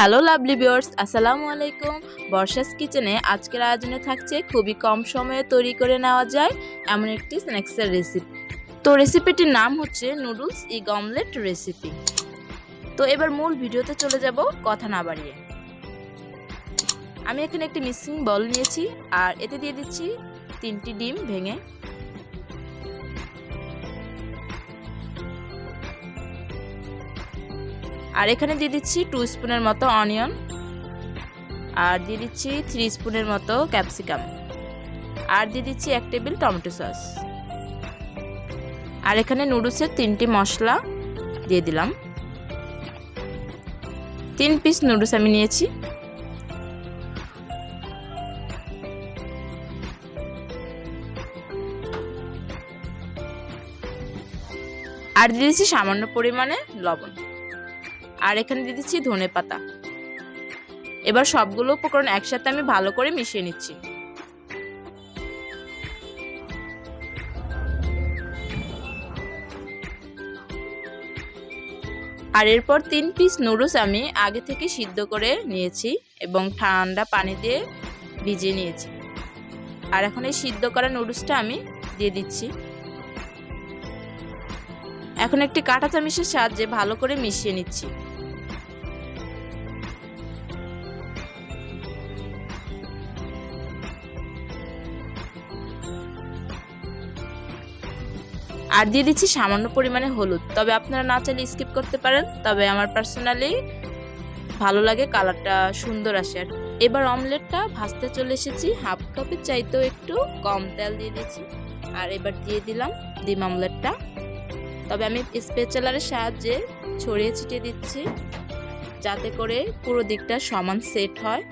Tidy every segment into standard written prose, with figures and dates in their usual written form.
Hello lovely viewers, আসসালামু আলাইকুম। বর্ষাস কিচেনে আজকের আয়োজনে থাকছে খুবই কম সময়ে তৈরি করে নেওয়া যায় এমন একটি স্ন্যাক্সের রেসিপি। তো রেসিপিটির নাম হচ্ছে নুডলস এগ অমলেট রেসিপি। তো এবার মূল ভিডিওতে চলে যাব কথা না বাড়িয়ে। আমি এখানে একটি মিক্সিং বল নিয়েছি আর এতে দিয়ে দিচ্ছি 3টি ডিম ভেঙে। আর এখানে দিয়ে দিচ্ছি 2 স্পুনের মতো অনিয়ন, আর দিয়ে দিচ্ছি 3 স্পুনের মতো ক্যাপসিকাম, আর দিয়ে দিচ্ছি 1 টেবিল টমেটো সস। আর এখানে নুডলসের 3টি মশলা দিয়ে দিলাম। 3 পিস নুডলস আমি নিয়েছি। আর দিয়ে দিচ্ছি সামান্য পরিমাণে লবণ, আর এখানে দিয়ে দিচ্ছি ধনেপাতা। এবার সবগুলো উপকরণ একসাথে আমি ভালো করে মিশিয়ে নিচ্ছি। আর এরপর 3 পিস নুডলস আমি আগে থেকে সিদ্ধ করে নিয়েছি এবং ঠান্ডা পানি দিয়ে ভিজিয়ে নিয়েছি। আর এখন এই সিদ্ধ করা নুডলসটা আমি দিয়ে দিচ্ছি। এখন একটি কাঁটা চামচের সাহায্যে ভালো করে মিশিয়ে নিচ্ছি। আর দিয়ে দিচ্ছি সামান্য পরিমাণে হলুদ, তবে আপনারা না চাইলে স্কিপ করতে পারেন, তবে আমার পার্সোনালি ভালো লাগে, কালারটা সুন্দর আসে। আর এবার অমলেটটা ভাজতে চলে এসেছি। হাফ কাপের চাইতেও একটু কম তেল দিয়ে দিয়েছি। আর এবার দিয়ে দিলাম ডিম অমলেটটা, তবে আমি স্প্যাচুলারের সাহায্যে ছড়িয়ে ছিটিয়ে দিচ্ছি যাতে করে পুরো দিকটা সমান সেট হয়।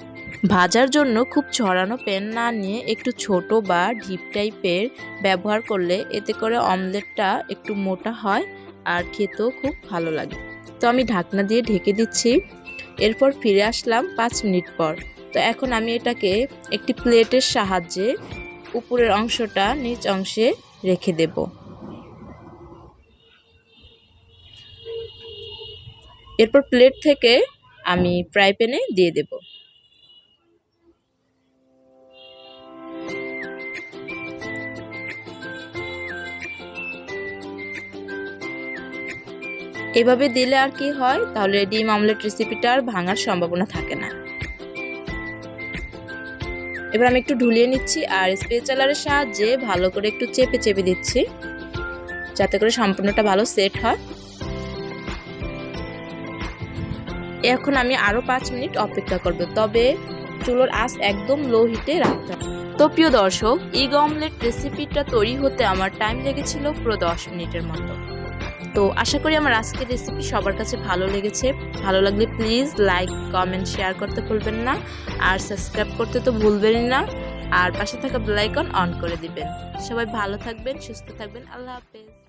ভাজার জন্য খুব ছড়ানো প্যান না নিয়ে একটু ছোট বা ডিপ টাইপের ব্যবহার করলে এতে করে অমলেটটা একটু মোটা হয় আর খেতেও খুব ভালো লাগে। তো আমি ঢাকনা দিয়ে ঢেকে দিচ্ছি। এরপর ফিরে আসলাম 5 মিনিট পর। তো এখন আমি এটাকে একটি প্লেটের সাহায্যে উপরের অংশটা নিচ অংশে রেখে দেব। এরপর প্লেট থেকে আমি ফ্রাই প্যানে দিয়ে দেব। এভাবে দিলে আর কি হয়, তাহলে ডিম অমলেট রেসিপিটা আর ভাঙার সম্ভাবনা থাকে না। এবার আমি একটু ঢুলিয়ে নিচ্ছি আর স্প্যাচুলারের সাহায্যে ভালো করে একটু চেপে চেপে দিচ্ছি যাতে করে সম্পূর্ণটা ভালো সেট হয়। এখন আমি আরো 5 মিনিট অপেক্ষা করব, তবে চুলোর আঁচ একদম লো হিটে রাখতে হবে। তো প্রিয় দর্শক, এগ অমলেট রেসিপিটা তৈরি হতে আমার টাইম লেগেছিল পুরো 10 মিনিটের মতো। তো আশা করি আমার আজকের রেসিপি সবার কাছে ভালো লেগেছে। ভালো লাগলে প্লিজ লাইক, কমেন্ট, শেয়ার করতে ভুলবেন না, আর সাবস্ক্রাইব করতে তো ভুলবেনই না, আর পাশে থাকা বেল আইকন অন করে দিবেন। সবাই ভালো থাকবেন, সুস্থ থাকবেন। আল্লাহ হাফেজ।